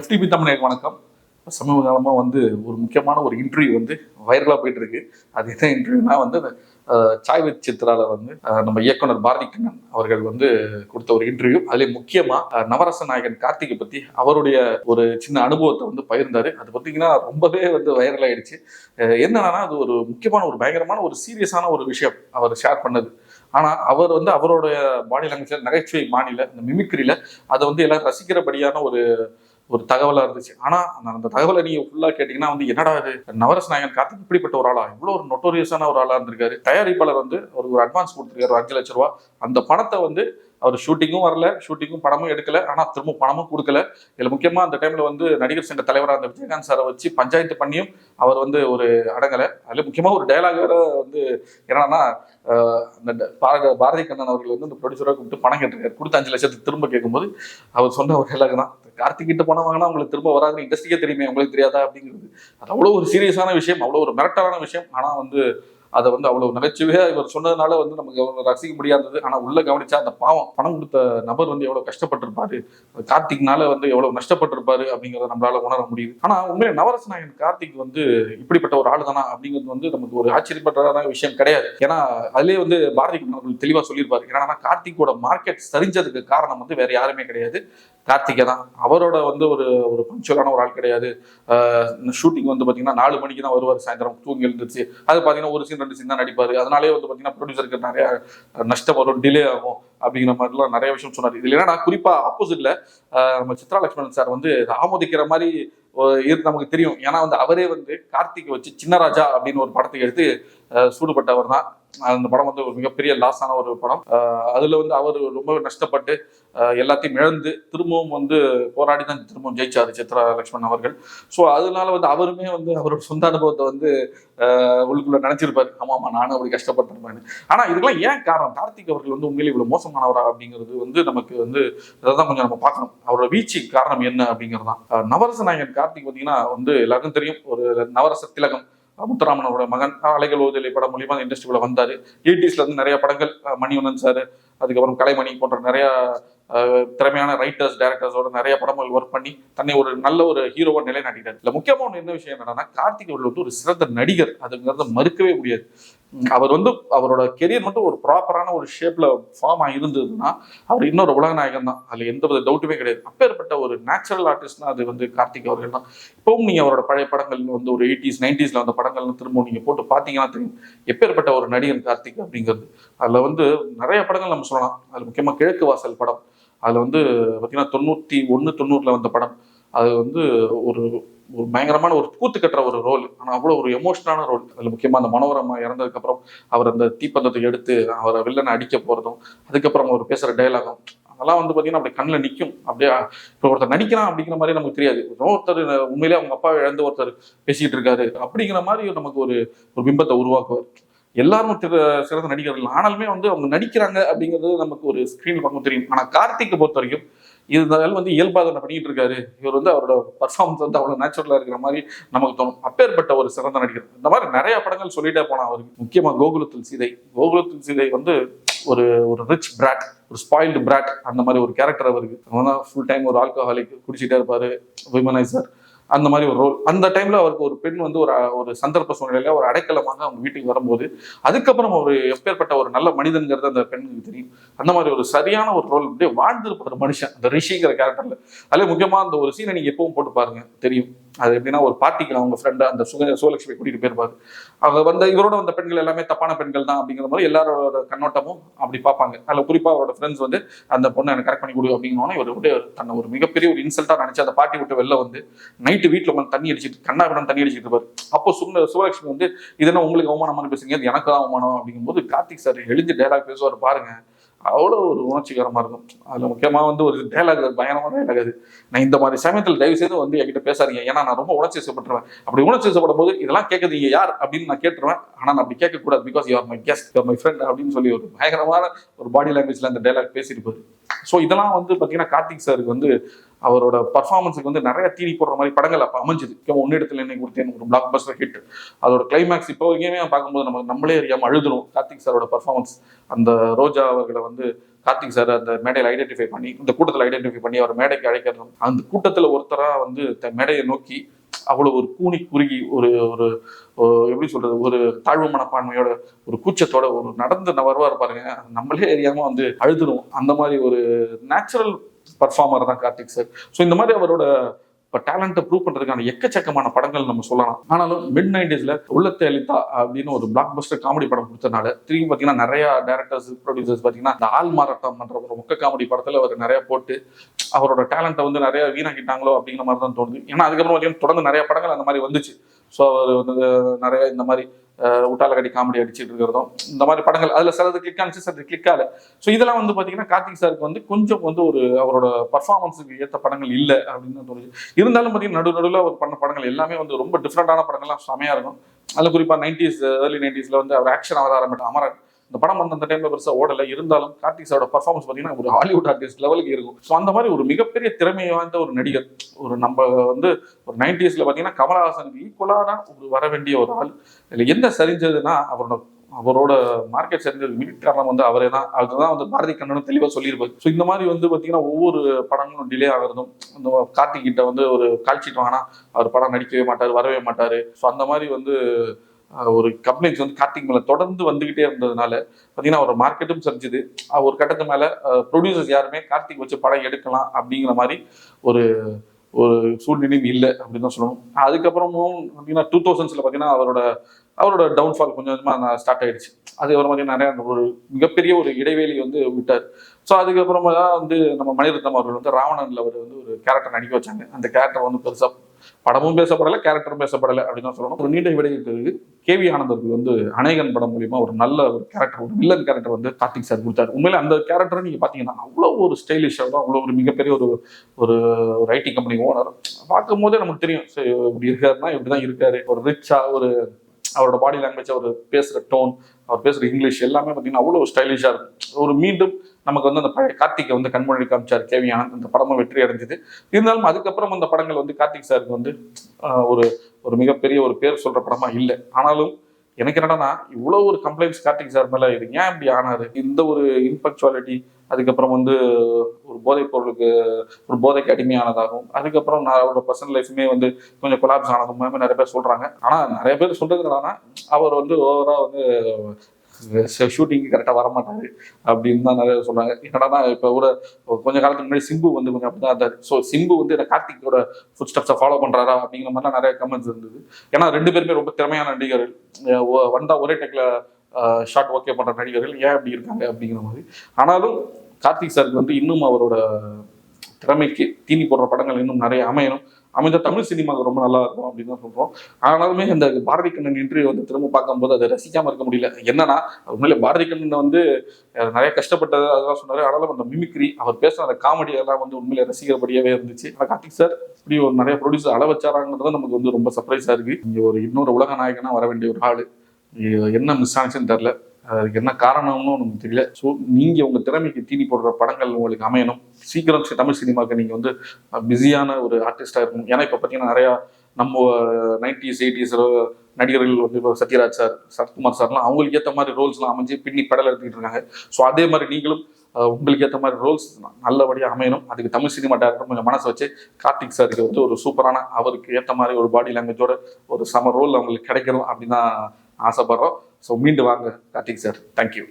FTP தமிழக வணக்கம். சமீப காலமாக ஒரு முக்கியமான ஒரு இன்டர்வியூ வைரலாக போயிட்டு இருக்கு. அது என்ன இன்டர்வியூனா சாய் வித் சித்ரால நம்ம இயக்குனர் பாரதி கண்ணன் அவர்கள் கொடுத்த ஒரு இன்டர்வியூ. அதுலேயே முக்கியமாக நவரச நாயகன் கார்த்திகை பற்றி அவருடைய ஒரு சின்ன அனுபவத்தை பகிர்ந்தாரு. அது பார்த்தீங்கன்னா ரொம்பவே வைரல் ஆயிடுச்சு. என்னன்னா அது ஒரு முக்கியமான ஒரு பயங்கரமான ஒரு சீரியஸான ஒரு விஷயம் அவர் ஷேர் பண்ணது. ஆனால் அவர் அவருடைய பாடி லாங்குவேஜ்ல நகைச்சுவை மாநில அந்த மிமிக்ரியில அதை எல்லாரும் ரசிக்கிறபடியான ஒரு தகவலாக இருந்துச்சு. ஆனால் அந்த தகவலை நீங்கள் ஃபுல்லாக கேட்டிங்கன்னா என்னடா இது நவரச நாயகன் கார்த்திக் இப்படிப்பட்ட ஒரு ஆளா, இவ்வளோ ஒரு நொட்டோரியஸான ஒரு ஆளாக இருந்திருக்காரு. தயாரிப்பாளர் அவருக்கு ஒரு அட்வான்ஸ் கொடுத்துருக்காரு, ஒரு 5 லட்ச ரூபா. அந்த பணத்தை அவர் ஷூட்டிங்கும் வரல, ஷூட்டிங்கும் பணமும் எடுக்கல, ஆனால் திரும்ப பணமும் கொடுக்கல. இதில் முக்கியமாக அந்த டைமில் நடிகர் சங்க தலைவராக இருந்த விஜயகாந்த் சாரை வச்சு பஞ்சாயத்து பண்ணியும் அவர் ஒரு அடங்கலை. அதில் முக்கியமாக ஒரு டைலாக் வேற என்னன்னா, அந்த பாரதி கண்ணன் அவர்கள் அந்த ப்ரொடியூசராக கூப்பிட்டு பணம் கேட்டிருக்காரு. கொடுத்த 5 லட்சத்துக்கு திரும்ப கேட்கும்போது அவர் சொன்ன ஒரு டைலாக் தான், கார்த்திக் கிட்ட பணம் வாங்கினா உங்களுக்கு திரும்ப வராதுன்னு இண்டஸ்ட்ரிக்கே தெரியுமே, உங்களுக்கு தெரியாதா அப்படிங்கிறது. அது அவ்வளோ ஒரு சீரியஸான விஷயம், அவ்வளோ ஒரு மிரட்டலான விஷயம். ஆனால் அதை அவ்வளவு நகைச்சுவையா இவர் சொன்னதுனால நமக்கு ரசிக்க முடியாதது. ஆனா உள்ள கவனிச்சா அந்த பாவம் பணம் கொடுத்த நபர் எவ்வளவு கஷ்டப்பட்டிருப்பாரு, கார்த்திக்னால எவ்வளவு நஷ்டப்பட்டிருப்பாரு அப்படிங்கறத நம்மளால உணர முடியுது. ஆனா உண்மையில நவரச நாயகன் கார்த்திக் இப்படிப்பட்ட ஒரு ஆளு தானா அப்படிங்கிறது நமக்கு ஒரு ஆச்சரியப்பட்டதான விஷயம் கிடையாது. ஏன்னா அதுலயே பாரதி கண்ணன் தெளிவா சொல்லியிருப்பாரு. ஏன்னா கார்த்திக்கோட மார்க்கெட் சரிஞ்சதுக்கு காரணம் வேற யாருமே கிடையாது, கார்த்திகை தான். அவரோட ஒரு பஞ்சுவலான ஒரு ஆள் கிடையாது. ஷூட்டிங் பாத்தீங்கன்னா 4 மணிக்கு தான் வருவார், சாயந்தரம் தூங்கி எழுந்துச்சு. அது பாத்தீங்கன்னா ஒரு சீன் 2 சீன் தான் நடிப்பாரு. அதனாலே பாத்தீங்கன்னா ப்ரொடியூசருக்கு நிறைய நஷ்டம் வரும், டிலே ஆகும் அப்படிங்கிற மாதிரிலாம் நிறைய விஷயம் சொன்னார். இதுல என்னன்னா குறிப்பா ஆப்போசிட்ல நம்ம சித்ரா லட்சுமணன் சார் ஆமோதிக்கிற மாதிரி நமக்கு தெரியும். ஏன்னா அவரே கார்த்திகை வச்சு சின்னராஜா அப்படின்னு ஒரு படத்தை எடுத்து சூடுபட்டவர் தான். அந்த படம் ஒரு மிகப்பெரிய லாஸ் ஆன ஒரு படம். அதுல அவர் ரொம்ப நஷ்டப்பட்டு எல்லாத்தையும் இழந்து திரும்பவும் போராடி தான் திரும்பவும் ஜெயிச்சாரு சித்ரா லட்சுமணன் அவர்கள். ஸோ அதனால அவருமே அவரோட சொந்த அனுபவத்தை உள்ளுக்குள்ள நினைச்சிருப்பாரு, ஆமாமா நானும் அப்படி கஷ்டப்பட்டிருப்பேன். ஆனா இதுக்கெல்லாம் ஏன் காரணம், கார்த்திக் அவர்கள் உண்மையிலே இவ்வளவு மோசமானவரா அப்படிங்கிறது நமக்கு இதான் கொஞ்சம் நம்ம பார்க்கணும். அவரோட வீழ்ச்சி காரணம் என்ன அப்படிங்கிறது தான். நவரச நாயகன் கார்த்திக் பார்த்தீங்கன்னா எல்லாருக்கும் தெரியும், ஒரு நவரச திலகம் முத்துராமனோட மகன். அலைகள் ஓதலை படம் மூலியமா அந்த இண்டஸ்ட்ரிக்குள்ள வந்தாரு. 80s நிறைய படங்கள், மணிவண்ணன் சார், அதுக்கப்புறம் கலைமணி போன்ற நிறைய திறமையான ரைட்டர்ஸ் டைரக்டர்ஸோட நிறைய படங்கள் ஒர்க் பண்ணி தன்னை ஒரு நல்ல ஒரு ஹீரோவா நிலைநாட்டிட்டார். இல்ல முக்கியமான என்ன விஷயம் என்னன்னா, கார்த்திக் அவர்கள் ஒரு சிறந்த நடிகர், அதுங்கிறத மறுக்கவே முடியாது. அவர் அவரோட கெரியர் ஒரு ப்ராப்பரான ஒரு ஷேப்ல ஃபார்ம் ஆகிருந்ததுன்னா அவர் இன்னொரு உலக நாயகன் தான், அதுல எந்த வித டவுட்டுமே கிடையாது. அப்பேற்பட்ட ஒரு நேச்சுரல் ஆர்டிஸ்ட்னா அது கார்த்திக் அவர்கள் தான். இப்பவும் நீங்க அவரோட பழைய படங்கள் ஒரு 80s 90s வந்த படங்கள் திரும்ப நீங்க போட்டு பாத்தீங்கன்னா தெரியும் எப்பேற்பட்ட ஒரு நடிகன் கார்த்திக் அப்படிங்கிறது. அதுல நிறைய படங்கள் நம்ம சொல்லலாம். அதுல முக்கியமா கிழக்கு வாசல் படம், அதுல பாத்தீங்கன்னா 91 90 வந்த படம். அது ஒரு ஒரு பயங்கரமான ஒரு கூத்து கட்டுற ஒரு ரோல், ஆனா அவ்வளவு ஒரு எமோஷனான ரோல். அதுல முக்கியமா அந்த மனோரமா இறந்ததுக்கு அப்புறம் அவர் அந்த தீப்பந்தத்தை எடுத்து அவரை வில்லனை அடிக்க போறதும், அதுக்கப்புறம் அவர் பேசுற டைலாகும், அதெல்லாம் பாத்தீங்கன்னா அப்படியே கண்ணில் நிற்கும். அப்படியே இப்போ ஒருத்தர் நடிக்கிறான் அப்படிங்கிற மாதிரி நமக்கு தெரியாது. ஒருத்தர் உண்மையிலே அவங்க அப்பா இழந்து ஒருத்தர் பேசிட்டு இருக்காரு அப்படிங்கிற மாதிரி நமக்கு ஒரு பிம்பத்தை உருவாக்குவார். எல்லாரும் சிறந்த நடிகர்கள், ஆனாலுமே அவங்க நடிக்கிறாங்க அப்படிங்கிறது நமக்கு ஒரு ஸ்கிரீன் பார்க்கும் தெரியும். ஆனா கார்த்திகை பொறுத்த வரைக்கும் இருந்தாலும் இயல்பாக பண்ணிட்டு இருக்காரு. இவர் அவரோட பர்ஃபார்மன்ஸ் அவ்வளவு நேச்சுரலா இருக்கிற மாதிரி நமக்கு தோணும். அப்பேற்பட்ட ஒரு சிறந்த நடிகர். இந்த மாதிரி நிறைய படங்கள் சொல்லிட்டே போனா அவருக்கு. முக்கியமா கோகுலத்தில் சீதை ஒரு ஒரு ரிச் பிராட், ஒரு ஸ்பாயில்டு பிராட், அந்த மாதிரி ஒரு கேரக்டர் அவருக்கு. ஃபுல் டைம் ஒரு ஆல்கஹாலிக், குடிச்சிட்டே இருப்பாரு, விமனைசர், அந்த மாதிரி ஒரு ரோல். அந்த டைம்ல அவருக்கு ஒரு பெண் ஒரு சந்தர்ப்ப சூழ்நிலையில ஒரு அடைக்கலமாக அவங்க வீட்டுக்கு வரும்போது அதுக்கப்புறம் ஒரு எப்பேற்பட்ட ஒரு நல்ல மனிதன்கிறது அந்த பெண்ணுக்கு தெரியும். அந்த மாதிரி ஒரு சரியான ஒரு ரோல் அப்படியே வாழ்ந்திருப்பார் மனுஷன் அந்த ரிஷிங்கிற கேரக்டர்ல. அதுல முக்கியமா அந்த ஒரு சீனை நீங்க எப்பவும் போட்டு பாருங்க தெரியும். அது எப்படின்னா, ஒரு பார்ட்டிக்கு அவங்க ஃப்ரெண்டு அந்த சுகலட்சுமி கூட்டிட்டு போயிருப்பாரு. அவங்க இவரோட வந்த பெண்கள் எல்லாமே தப்பான பெண்கள் தான் அப்படிங்கிற மாதிரி எல்லாரோட கண்ணோட்டமும் அப்படி பார்ப்பாங்க. அதுல குறிப்பா அவரோட ஃப்ரெண்ட்ஸ் அந்த பொண்ணை எனக்கு கரெக்ட் பண்ணி கொடு அப்படிங்கணும். இவர் தன்னை ஒரு மிகப்பெரிய ஒரு இன்சல்ட்டா நினைச்சு அந்த பார்ட்டி விட்டு வெளில நைட்டு வீட்டுல உட்காந்து தண்ணி அடிச்சுட்டு கண்ணாபிடம் தண்ணி அடிச்சுட்டு இருப்பாரு. அப்போ சுகலட்சுமி இதெல்லாம் உங்களுக்கு அவமானமான பேசுறீங்க, அது எனக்கு தான் அவமானம் அப்படிங்கும்போது கார்த்திக் சார் எழுந்து டைலாக் பேசுவார் பாருங்க, அவ்வளோ ஒரு உணர்ச்சிகரமா இருக்கும். அதுல முக்கியமா ஒரு டைலாக், பயங்கரமான டைலாக். அது நான் இந்த மாதிரி சமயத்தில் தயவு செய்து என்கிட்ட பேசாதீங்க, ஏன்னா நான் ரொம்ப உணர்ச்சி வசப்பட்டுருவேன். அப்படி உணர்ச்சி வசப்படும் போது இதெல்லாம் கேட்குறீங்க யார் அப்படின்னு நான் கேட்டுருவேன். ஆனா நான் அப்படி கேட்கக்கூடாது, because you are my guest, you are my friend அப்படின்னு சொல்லி ஒரு பயங்கரமான ஒரு பாடி லாங்குவேஜ்ல அந்த டைலாக் பேசிட்டு போகுது. ஸோ இதெல்லாம் பார்த்தீங்கன்னா கார்த்திக் சாருக்கு அவரோட பர்ஃபார்மன்ஸுக்கு வந்து நிறைய தீனி போடுற மாதிரி படங்கள் அப்போ அமைஞ்சுது. ஒன்னிடத்தில் என்னை கொடுத்தேன் ஒரு பிளாக் பஸ்டர் ஹிட். அதோட கிளைமேக்ஸ் இப்போ வரைக்குமே பார்க்கும்போது நம்மளே அறியாமல் அழுதுரும். கார்த்திக் சாரோட பர்ஃபார்மன்ஸ், அந்த ரோஜா அவர்களை வந்து கார்த்திக் சார் அந்த மேடையில் ஐடென்டிஃபை பண்ணி, இந்த கூட்டத்தில் ஐடென்டிஃபை பண்ணி அவர் மேடைக்கு அழைக்கிறதும், அந்த கூட்டத்தில் ஒருத்தராக வந்து மேடையை நோக்கி அவ்வளோ ஒரு கூனி குறுகி ஒரு ஒரு எப்படி சொல்றது, ஒரு தாழ்வு மனப்பான்மையோட ஒரு கூச்சத்தோட ஒரு நடந்து வருவார் பாருங்க, நம்மளே அறியாம வந்து அழுதுரும். அந்த மாதிரி ஒரு நேச்சுரல் பர்ஃபார்மர் தான் கார்த்திக் சார். ஸோ இந்த மாதிரி அவரோட இப்போ டேலண்ட்டை ப்ரூவ் பண்ணுறதுக்கான எக்கச்சக்கமான படங்கள் நம்ம சொல்லலாம். ஆனாலும் மிட் 90s உள்ளத்தை அளித்தா அப்படின்னு ஒரு பிளாக் பஸ்டர் காமெடி படம் கொடுத்தனால திரும்பி பார்த்தீங்கன்னா நிறைய டேரக்டர்ஸ் ப்ரொடியூசர்ஸ் பார்த்தீங்கன்னா இந்த ஆள் மாறாட்டம் பண்ணுற ஒரு மொக்க காமெடி படத்தில் அவர் நிறைய போட்டு அவரோட டேலண்ட்டை வந்து நிறைய வீணாக்கிட்டாங்களோ அப்படிங்கிற மாதிரி தான் தோணுது. ஏன்னா அதுக்கப்புறம் பார்த்தீங்கன்னா தொடர்ந்து நிறைய படங்கள் அந்த மாதிரி வந்துச்சு. ஸோ அவர் வந்து நிறைய இந்த மாதிரி உட்டால கடி காமெடி அடிச்சுட்டு இருக்கிறதும் இந்த மாதிரி படங்கள் அதில் சிலது கிளிக் ஆனிச்சு, சிலது கிளிக் ஆகல. ஸோ இதெல்லாம் வந்து பார்த்தீங்கன்னா கார்த்திக் சாருக்கு வந்து கொஞ்சம் வந்து ஒரு அவரோட பர்ஃபார்மன்ஸுக்கு ஏற்ற படங்கள் இல்லை அப்படின்னு தான் தோணுச்சு. இருந்தாலும் பார்த்தீங்கன்னா நடுவில் அவர் பண்ண படங்கள் எல்லாமே வந்து ரொம்ப டிஃப்ரெண்டான படங்கள்லாம் செமையாக இருக்கும். அதில் குறிப்பாக 90s ஏர்லி 90s வந்து அவர் ஆக்ஷன் ஆக ஆரம்பிட்டார். அமரன் இந்த படம் வந்து அந்த டைம்ல பெருசாக ஓடலை. இருந்தாலும் கார்த்திக் சாரோட பர்ஃபார்மன்ஸ் பார்த்தீங்கன்னா ஒரு ஹாலிவுட் ஆர்டிஸ்ட் லெவலுக்கு இருக்கும். ஸோ அந்த மாதிரி ஒரு மிகப்பெரிய திறமை வாய்ந்த ஒரு நடிகர். ஒரு நம்ம வந்து ஒரு 90s பார்த்தீங்கன்னா கமலஹாசனுக்கு ஈக்குவலான ஒரு வர வேண்டிய ஒரு ஆள். இதில் என்ன சரிஞ்சதுன்னா அவரோட மார்க்கெட் சரிஞ்சது மிக காரணம் வந்து அவரே தான். அதுதான் வந்து பாரதி கண்ணனும் தெளிவாக சொல்லியிருப்பாரு. ஸோ இந்த மாதிரி வந்து பார்த்தீங்கன்னா ஒவ்வொரு படங்களும் டிலே ஆகிறதும், இந்த கார்த்திக் கிட்ட வந்து ஒரு கால்ஷீட் வாங்கினா அவர் படம் நடிக்கவே மாட்டார், வரவே மாட்டார். ஸோ அந்த மாதிரி வந்து ஒரு கம்ப்ளைண்ட்ஸ் வந்து கார்த்திக் மேலே தொடர்ந்து வந்துகிட்டே இருந்ததுனால பார்த்தீங்கன்னா ஒரு மார்க்கெட்டும் சரிஞ்சுது. ஒரு கட்டத்து மேலே ப்ரொடியூசர்ஸ் யாருமே கார்த்திக் வச்சு படம் எடுக்கலாம் அப்படிங்கிற மாதிரி ஒரு ஒரு சூழ்நிலையும் இல்லை அப்படின்னு தான் சொல்லணும். அதுக்கப்புறமும் பார்த்தீங்கன்னா 2000s பார்த்தீங்கன்னா அவரோட டவுன்ஃபால் கொஞ்சம் கொஞ்சமாக ஸ்டார்ட் ஆயிடுச்சு. அதுக்கப்புறம் பார்த்தீங்கன்னா நிறைய ஒரு மிகப்பெரிய ஒரு இடைவேளி வந்து விட்டார். ஸோ அதுக்கப்புறமா தான் வந்து நம்ம மணிரத்னம் அவர்கள் வந்து ராவணன்ல அவர் வந்து ஒரு கேரக்டர் நடிக்க வச்சாங்க. அந்த கேரக்டர் வந்து பெருசாக படமும் பேசப்படலை, கேரக்டரும் பேசப்படலை அப்படின்னு தான் சொல்லணும். ஒரு நீண்ட இடைவெளிக்கு கேவி ஆனந்தருக்கு வந்து அநேகன் படம் மூலியமா ஒரு நல்ல ஒரு கேரக்டர், ஒரு வில்லன் கேரக்டர் வந்து கார்த்திக் சார் கொடுத்தாரு. உண்மையில அந்த கேரக்டரை நீங்க பாத்தீங்கன்னா அவ்வளோ ஒரு ஸ்டைலிஷாக, அவ்வளோ ஒரு மிகப்பெரிய ஒரு ஐடி கம்பெனி ஓனர். பார்க்கும் போதே நமக்கு தெரியும் இப்படி இருக்காருன்னா இப்படிதான் இருக்காரு. ஒரு ரிச்சா, ஒரு அவரோட பாடி லாங்குவேஜ், அவர் பேசுகிற டோன், அவர் பேசுகிற இங்கிலீஷ் எல்லாமே பார்த்தீங்கன்னா அவ்வளோ ஸ்டைலிஷாக இருக்கும். ஒரு மீண்டும் நமக்கு வந்து அந்த பழைய கார்த்திகை வந்து கண்மொழி காமிச்சார் கேவி ஆனந்த். அந்த படமும் வெற்றி அடைஞ்சது. இருந்தாலும் அதுக்கப்புறம் அந்த படங்கள் வந்து கார்த்திக் சாருக்கு வந்து ஒரு ஒரு மிகப்பெரிய ஒரு பேர் சொல்கிற படமா இல்லை. ஆனாலும் எனக்கு என்னன்னா இவ்வளோ ஒரு கம்ப்ளைண்ட்ஸ் கார்த்திக் சார் மேலே இது ஏன் இப்படி ஆனாரு, இந்த ஒரு இன்பக்சுவாலிட்டி, அதுக்கப்புறம் வந்து ஒரு போதைப் பொருளுக்கு ஒரு போதைக்கு அடிமையானதாகும், அதுக்கப்புறம் நான் அவரோட பர்சனல் லைஃப்மே வந்து கொஞ்சம் கொலாப்ஸ் ஆனதும் நிறைய பேர் சொல்றாங்க. ஆனால் நிறைய பேர் சொல்றது என்னன்னா அவர் வந்து ஓவரா வந்து ஷூட்டிங்கு கரெக்டாக வரமாட்டாரு அப்படின்னு தான் நிறைய சொல்றாங்க. என்னன்னா இப்போ கூட கொஞ்ச காலத்துக்கு முன்னாடி சிம்பு வந்து கொஞ்சம் அப்படிதான் இருந்தார். ஸோ சிம்பு வந்து கார்த்திகோட ஃபுட் ஸ்டெப்ஸை ஃபாலோ பண்றாரா அப்படிங்கிற மாதிரிலாம் நிறைய கமெண்ட்ஸ் இருந்தது. ஏன்னா 2 பேருமே ரொம்ப திறமையான நடிகர்கள், வந்தா ஒரே டெக்ல ஷார்ட் ஓகே பண்ற நடிகர்கள், ஏன் அப்படி இருக்காங்க அப்படிங்கிற மாதிரி. ஆனாலும் கார்த்திக் சாருக்கு வந்து இன்னும் அவரோட திறமைக்கு தீனி போடுற படங்கள் இன்னும் நிறைய அமைந்த தமிழ் சினிமாவுக்கு ரொம்ப நல்லா இருக்கும் அப்படின்னு தான் சொல்றோம். ஆனாலுமே இந்த பாரதி கண்ணன் இன்டர்வியூ வந்து திரும்ப பார்க்கும்போது அதை ரசிக்காம இருக்க முடியல. என்னன்னா உண்மையிலே பாரதி கண்ணன் வந்து நிறைய கஷ்டப்பட்டது அதெல்லாம் சொன்னாரு. ஆனாலும் அந்த மிமிக்ரி, அவர் பேசுற அந்த காமெடி எல்லாம் வந்து உண்மையிலே ரசிக்கிறபடியாவே இருந்துச்சு. ஆனால் கார்த்திக் சார் இப்படி ஒரு நிறைய ப்ரொடியூசர் அள வச்சாராங்கிறது நமக்கு வந்து ரொம்ப சர்ப்ரைஸா இருக்கு. இங்க இன்னொரு உலக நாயகனா வர வேண்டிய ஒரு ஆளு என்ன மிஸ் ஆனிச்சுன்னு தெரியல. அதுக்கு என்ன காரணம்னு நமக்கு தெரியல. ஸோ நீங்கள் உங்கள் திறமைக்கு தீனி போடுற படங்கள் உங்களுக்கு அமையணும். சீக்கிரம் தமிழ் சினிமாவுக்கு நீங்கள் வந்து பிஸியான ஒரு ஆர்டிஸ்டாக இருக்கணும். ஏன்னா இப்போ பார்த்தீங்கன்னா நிறையா நம்ம 90s 80s நடிகர்கள் வந்து இப்போ சத்யராஜ் சார், சரத்குமார் சார்லாம் அவங்களுக்கு ஏற்ற மாதிரி ரோல்ஸ்லாம் அமைஞ்சு பின்னி படல் எடுத்துக்கிட்டு இருக்காங்க. ஸோ அதே மாதிரி நீங்களும் உங்களுக்கு ஏற்ற மாதிரி ரோல்ஸ் நல்லபடியாக அமையணும். அதுக்கு தமிழ் சினிமா டேரக்டர் கொஞ்சம் மனசு வச்சு கார்த்திக் சாருக்கு வந்து ஒரு சூப்பரான, அவருக்கு ஏற்ற மாதிரி ஒரு பாடி லாங்குவேஜோட ஒரு சம ரோல் அவங்களுக்கு கிடைக்கணும் அப்படின்னு தான் ஆசைப்படுறோம். ஸோ மீண்டும் வாங்க கார்த்திக் சார். தேங்க்யூ.